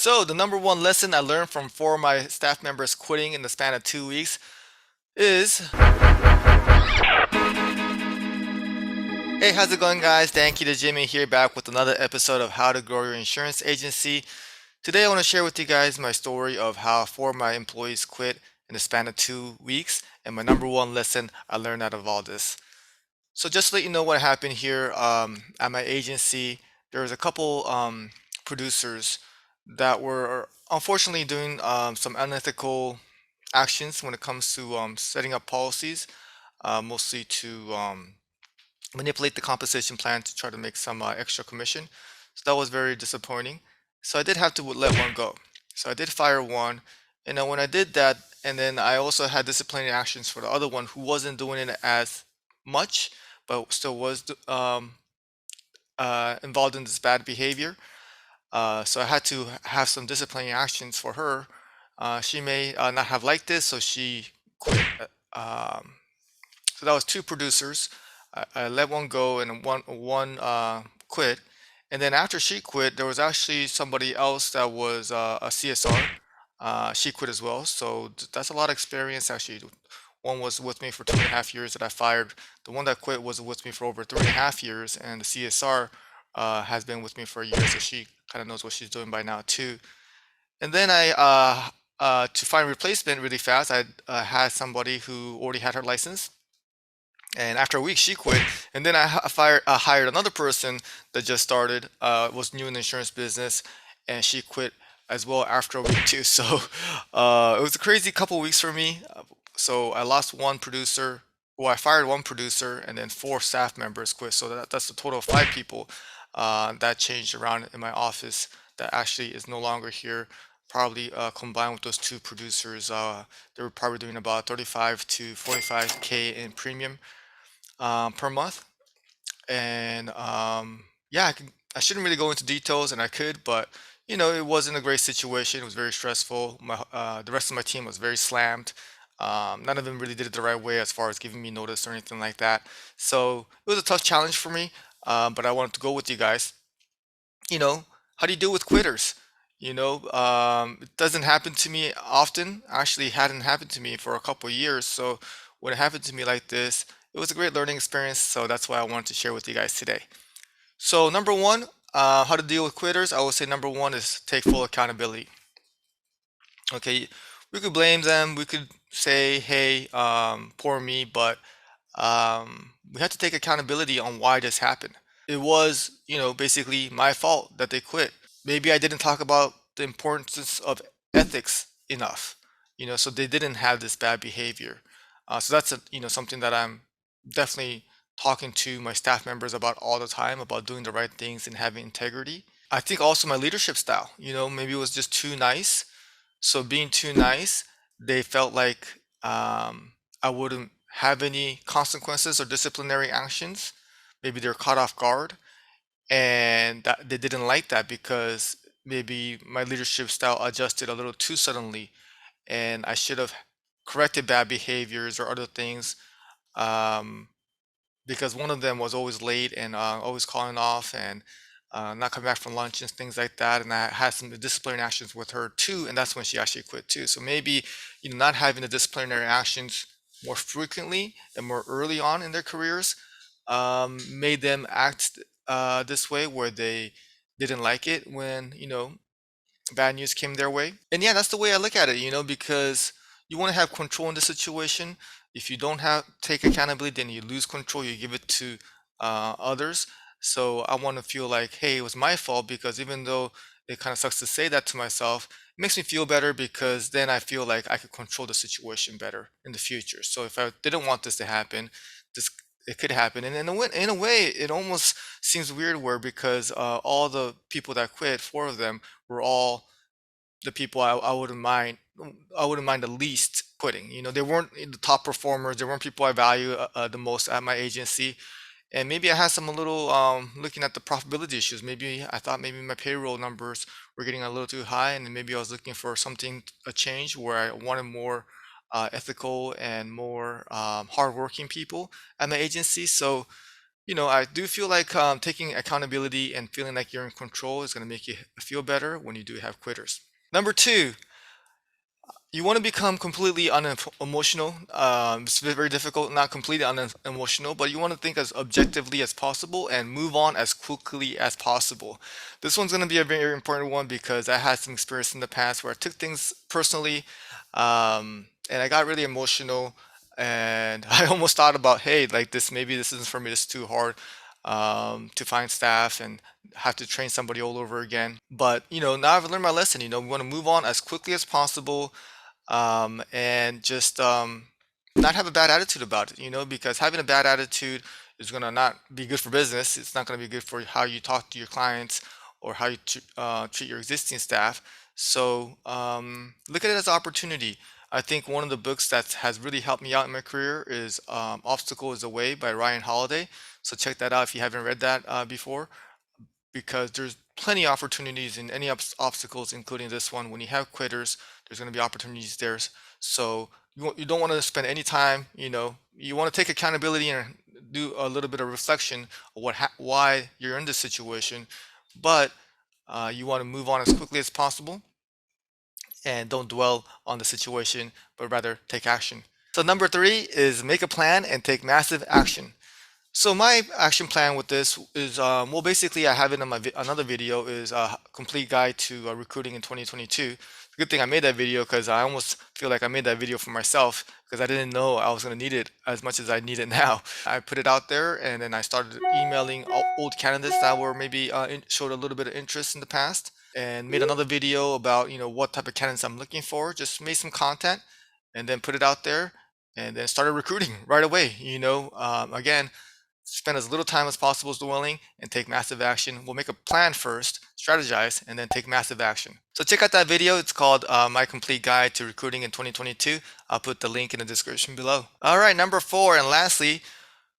So the number one lesson I learned from four of my staff members quitting in the span of 2 weeks is, hey, how's it going, guys? Thank you to Jimmy here, back with another episode of How to Grow Your Insurance Agency. Today I want to share with you guys my story of how four of my employees quit in the span of 2 weeks and my number one lesson I learned out of all this. So just to let you know what happened here, at my agency, there was a couple producers that were unfortunately doing some unethical actions when it comes to setting up policies, mostly to manipulate the compensation plan to try to make some extra commission. So that was very disappointing. So I did have to let one go. So I did fire one, and then when I did that, and then I also had disciplinary actions for the other one who wasn't doing it as much, but still was involved in this bad behavior. So I had to have some disciplinary actions for her. She may not have liked this, so she quit. So that was two producers. I let one go, and one quit. And then after she quit, there was actually somebody else that was a CSR. She quit as well. So that's a lot of experience. Actually, one was with me for 2.5 years that I fired. The one that quit was with me for over 3.5 years, and the CSR has been with me for a year, so she kind of knows what she's doing by now too. And then to find replacement really fast, I had somebody who already had her license, and after a week she quit. And then hired another person that just started, was new in the insurance business, and she quit as well after a week too. So it was a crazy couple weeks for me. So I lost one producer. Well, I fired one producer, and then four staff members quit. So that's a total of five people that changed around in my office that actually is no longer here. Probably combined with those two producers, they were probably doing about 35 to 45K in premium per month. And yeah, I shouldn't really go into details, and I could, but it wasn't a great situation. It was very stressful. The rest of my team was very slammed. None of them really did it the right way as far as giving me notice or anything like that. So it was a tough challenge for me, but I wanted to go with you guys. You know, how do you deal with quitters? It doesn't happen to me often. Actually, it hadn't happened to me for a couple of years. So when it happened to me like this, it was a great learning experience. So that's why I wanted to share with you guys today. So number one, how to deal with quitters. I would say number one is take full accountability. Okay, we could blame them. We could say, "Hey, poor me," but we have to take accountability on why this happened. It was, basically my fault that they quit. Maybe I didn't talk about the importance of ethics enough, so they didn't have this bad behavior. So that's something that I'm definitely talking to my staff members about all the time, about doing the right things and having integrity. I think also my leadership style, maybe it was just too nice. So being too nice, they felt like I wouldn't have any consequences or disciplinary actions. Maybe they're caught off guard, and that they didn't like that because maybe my leadership style adjusted a little too suddenly, and I should have corrected bad behaviors or other things. Um, because one of them was always late and always calling off and not coming back from lunch and things like that. And I had some disciplinary actions with her too, and that's when she actually quit too. So maybe not having the disciplinary actions more frequently and more early on in their careers made them act this way, where they didn't like it when bad news came their way. And yeah, that's the way I look at it, because you want to have control in the situation. If you don't have take accountability, then you lose control. You give it to others. So I want to feel like, hey, it was my fault, because even though it kind of sucks to say that to myself, it makes me feel better, because then I feel like I could control the situation better in the future. So if I didn't want this to happen, this it could happen. And in a way, it almost seems weird, where because all the people that quit, four of them, were all the people I wouldn't mind. I wouldn't mind the least quitting. They weren't the top performers. They weren't people I value the most at my agency. And maybe I had some a little looking at the profitability issues. Maybe I thought maybe my payroll numbers were getting a little too high, and then maybe I was looking for something, a change, where I wanted more ethical and more hardworking people at my agency. So I do feel like taking accountability and feeling like you're in control is going to make you feel better when you do have quitters. Number two, you want to become completely unemotional. It's very difficult, not completely unemotional, but you want to think as objectively as possible and move on as quickly as possible. This one's going to be a very important one because I had some experience in the past where I took things personally, and I got really emotional, and I almost thought about, hey, like this, maybe this isn't for me. This is too hard to find staff and have to train somebody all over again. But now I've learned my lesson. We want to move on as quickly as possible, and just not have a bad attitude about it, because having a bad attitude is going to not be good for business. It's not going to be good for how you talk to your clients or how you treat your existing staff. So look at it as an opportunity. I think one of the books that has really helped me out in my career is Obstacle is the Way by Ryan Holiday. So check that out if you haven't read that before, because there's plenty of opportunities in any obstacles, including this one. When you have quitters, there's going to be opportunities there. So you don't want to spend any time. You want to take accountability and do a little bit of reflection of why you're in this situation, but you want to move on as quickly as possible and don't dwell on the situation, but rather take action. So number three is make a plan and take massive action. So my action plan with this is, well, basically I have it in my another video, is a complete guide to recruiting in 2022. Good thing I made that video because I almost feel like I made that video for myself because I didn't know I was going to need it as much as I need it now. I put it out there and then I started emailing old candidates that were maybe showed a little bit of interest in the past, and made another video about what type of candidates I'm looking for. Just made some content and then put it out there and then started recruiting right away. Again, spend as little time as possible as dwelling and take massive action. We'll make a plan first, strategize, and then take massive action. So check out that video. It's called My Complete Guide to Recruiting in 2022. I'll put the link in the description below. All right, number four, and lastly,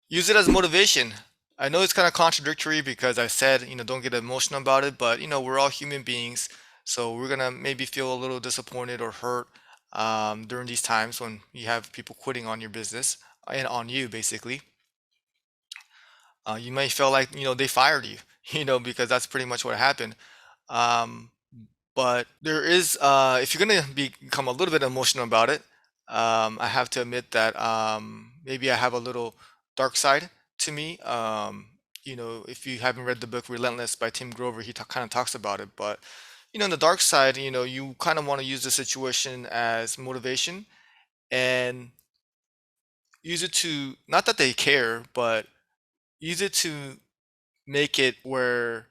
use it as motivation. I know it's kind of contradictory because I said, don't get emotional about it, but we're all human beings. So we're gonna maybe feel a little disappointed or hurt during these times when you have people quitting on your business and on you, basically. You may feel like they fired you, because that's pretty much what happened. Um, but there is, if you're gonna become a little bit emotional about it, I have to admit that maybe I have a little dark side to me. If you haven't read the book Relentless by Tim Grover, he kind of talks about it. But in the dark side, you kind of want to use the situation as motivation and use it to, not that they care, but use it to make it where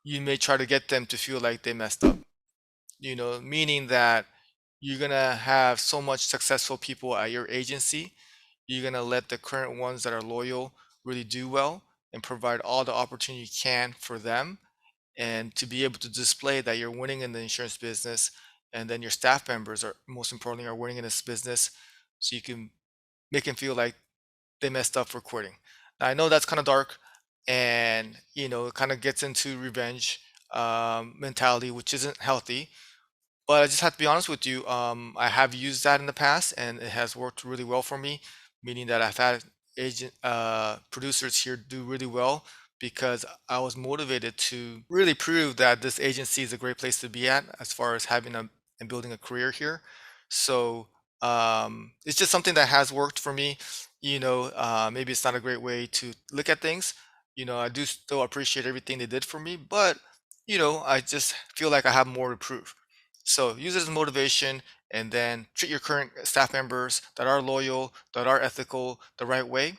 you may try to get them to feel like they messed up, meaning that you're going to have so much successful people at your agency. You're going to let the current ones that are loyal really do well and provide all the opportunity you can for them, and to be able to display that you're winning in the insurance business, and then your staff members are, most importantly, are winning in this business, so you can make them feel like they messed up for quitting. Now, I know that's kind of dark, and it kind of gets into revenge mentality, which isn't healthy. But I just have to be honest with you. I have used that in the past, and it has worked really well for me. Meaning that I've had agent producers here do really well because I was motivated to really prove that this agency is a great place to be at as far as having a and building a career here. So it's just something that has worked for me. Maybe it's not a great way to look at things. I do still appreciate everything they did for me, but I just feel like I have more to prove. So use it as motivation, and then treat your current staff members that are loyal, that are ethical, the right way.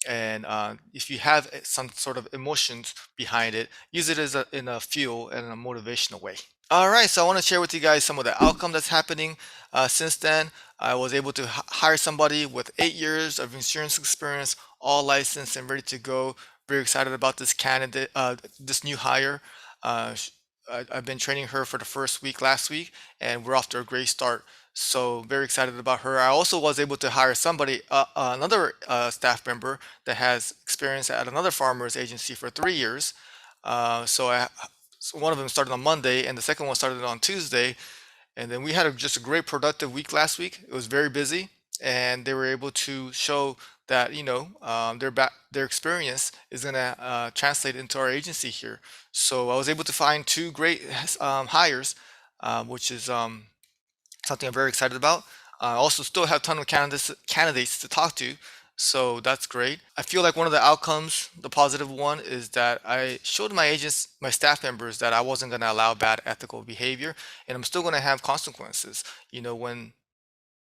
And if you have some sort of emotions behind it, use it as in a fuel and in a motivational way. All right, so I want to share with you guys some of the outcome that's happening since then. I was able to hire somebody with 8 years of insurance experience, all licensed and ready to go. Very excited about this candidate, this new hire. I've been training her for the first week last week, and we're off to a great start. So very excited about her. I also was able to hire somebody, another staff member that has experience at another farmer's agency for 3 years. So one of them started on Monday, and the second one started on Tuesday. And then we had just a great productive week last week. It was very busy, and they were able to show that their experience is gonna translate into our agency here. So I was able to find two great hires, which is something I'm very excited about. I also still have a ton of candidates to talk to, so that's great. I feel like one of the outcomes, the positive one, is that I showed my staff members that I wasn't going to allow bad ethical behavior, and I'm still going to have consequences. When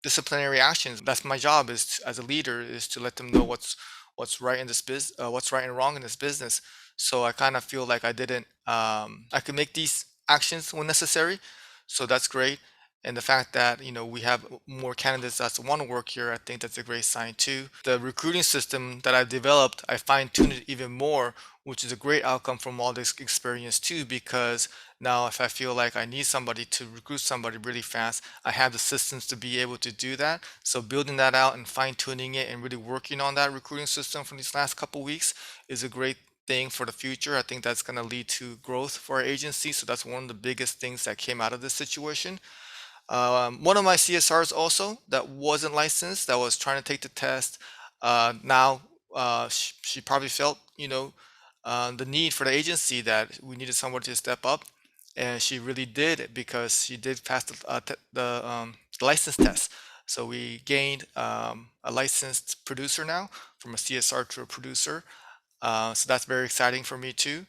disciplinary actions, that's my job as a leader, is to let them know what's right in this what's right and wrong in this business. So I kind of feel like I could make these actions when necessary, so that's great. And the fact that we have more candidates that want to work here, I think that's a great sign too. The recruiting system that I developed, I fine-tuned it even more, which is a great outcome from all this experience too, because now if I feel like I need somebody to recruit somebody really fast, I have the systems to be able to do that. So building that out and fine tuning it and really working on that recruiting system for these last couple weeks is a great thing for the future. I think that's going to lead to growth for our agency. So that's one of the biggest things that came out of this situation. One of my CSRs also that wasn't licensed, that was trying to take the test. Now she probably felt, the need for the agency that we needed somebody to step up, and she really did because she did pass the license test. So we gained a licensed producer now from a CSR to a producer. So that's very exciting for me too.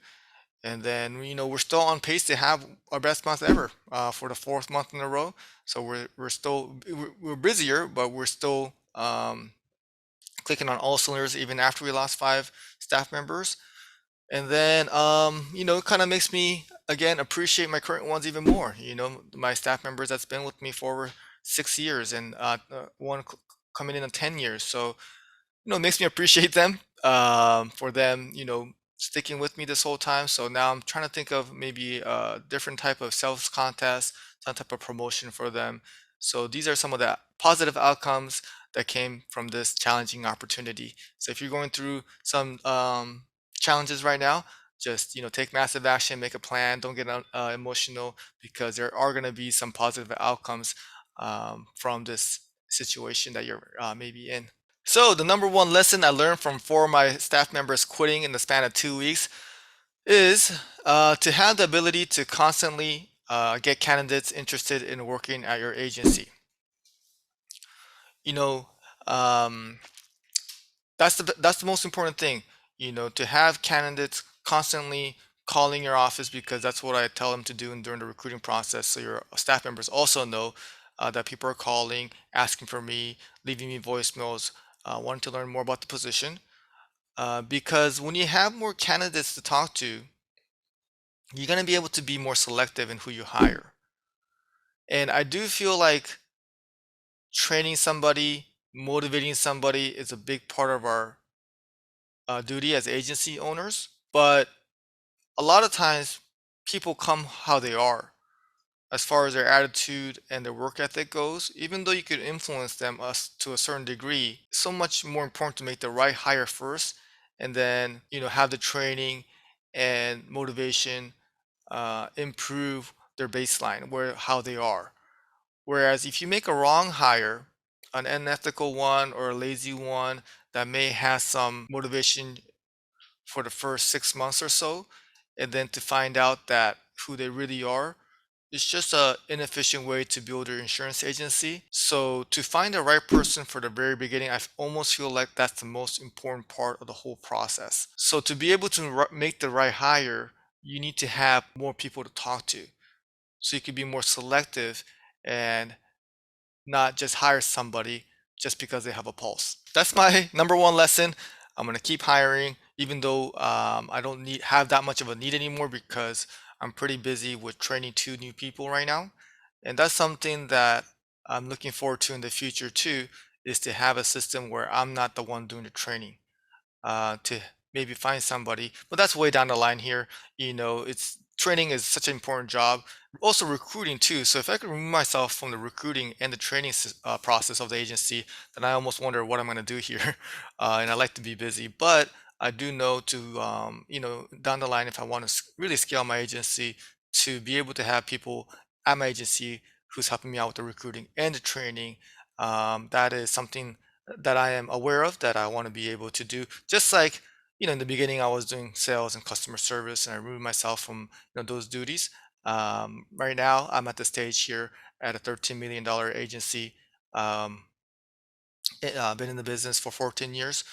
And then, we're still on pace to have our best month ever for the fourth month in a row. So we're busier, but we're still clicking on all cylinders even after we lost five staff members. And then, it kind of makes me again appreciate my current ones even more. My staff members that's been with me for over 6 years, and one coming in 10 years. So it makes me appreciate them for them, sticking with me this whole time. So now I'm trying to think of maybe a different type of sales contest, some type of promotion for them. So these are some of the positive outcomes that came from this challenging opportunity. So if you're going through some challenges right now, just take massive action, make a plan, don't get emotional, because there are going to be some positive outcomes from this situation that you're maybe in. So the number one lesson I learned from four of my staff members quitting in the span of 2 weeks is to have the ability to constantly get candidates interested in working at your agency. You know, um, that's the most important thing. To have candidates constantly calling your office, because that's what I tell them to do during the recruiting process. So your staff members also know that people are calling, asking for me, leaving me voicemails, wanting to learn more about the position. Because when you have more candidates to talk to, you're going to be able to be more selective in who you hire. And I do feel like training somebody, motivating somebody is a big part of our duty as agency owners. But a lot of times, people come how they are as far as their attitude and their work ethic goes. Even though you could influence them to a certain degree, it's so much more important to make the right hire first, and then have the training and motivation improve their baseline, where how they are. Whereas if you make a wrong hire, an unethical one or a lazy one that may have some motivation for the first 6 months or so, and then to find out that who they really are, it's just a inefficient way to build your insurance agency. So to find the right person for the very beginning, almost feel like that's the most important part of the whole process. So to be able to make the right hire, you need to have more people to talk to. So you can be more selective and not just hire somebody just because they have a pulse. That's my number one lesson. I'm gonna keep hiring, even though I don't have that much of a need anymore, because I'm pretty busy with training two new people right now, and that's something that I'm looking forward to in the future too. Is to have a system where I'm not the one doing the training, to maybe find somebody, but that's way down the line here. It's training is such an important job. Also recruiting too. So if I could remove myself from the recruiting and the training process of the agency, then I almost wonder what I'm going to do here. And I like to be busy, but I do know to, down the line, if I want to really scale my agency, to be able to have people at my agency who's helping me out with the recruiting and the training, that is something that I am aware of that I want to be able to do. Just like, in the beginning, I was doing sales and customer service, and I removed myself from those duties. Right now, I'm at the stage here at a $13 million agency. Um, been in the business for 14 years.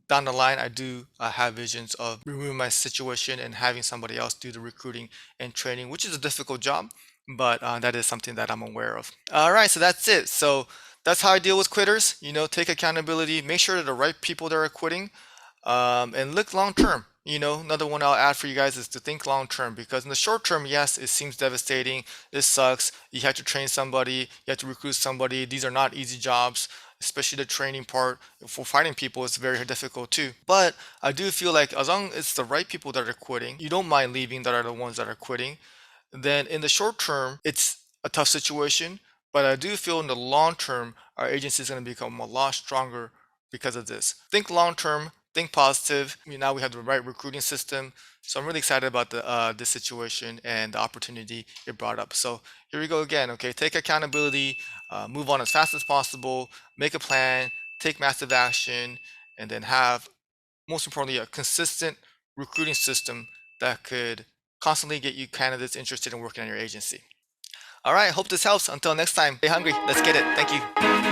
Down the line, I do have visions of removing my situation and having somebody else do the recruiting and training, which is a difficult job, but that is something that I'm aware of. All right, so that's it. So that's how I deal with quitters. Take accountability, make sure that the right people that are quitting, and look long term. Another one I'll add for you guys is to think long term, because in the short term, yes, it seems devastating. It sucks. You have to train somebody, you have to recruit somebody. These are not easy jobs, especially the training part. For finding people, it's very difficult too. But I do feel like as long as it's the right people that are quitting, you don't mind leaving that are the ones that are quitting. Then in the short term, it's a tough situation. But I do feel in the long term, our agency is going to become a lot stronger because of this. Think long term, think positive. Now we have the right recruiting system. So I'm really excited about this situation and the opportunity it brought up. So here we go again. Okay, take accountability, move on as fast as possible, make a plan, take massive action, and then have, most importantly, a consistent recruiting system that could constantly get you candidates interested in working on your agency. All right, hope this helps. Until next time, stay hungry. Let's get it. Thank you.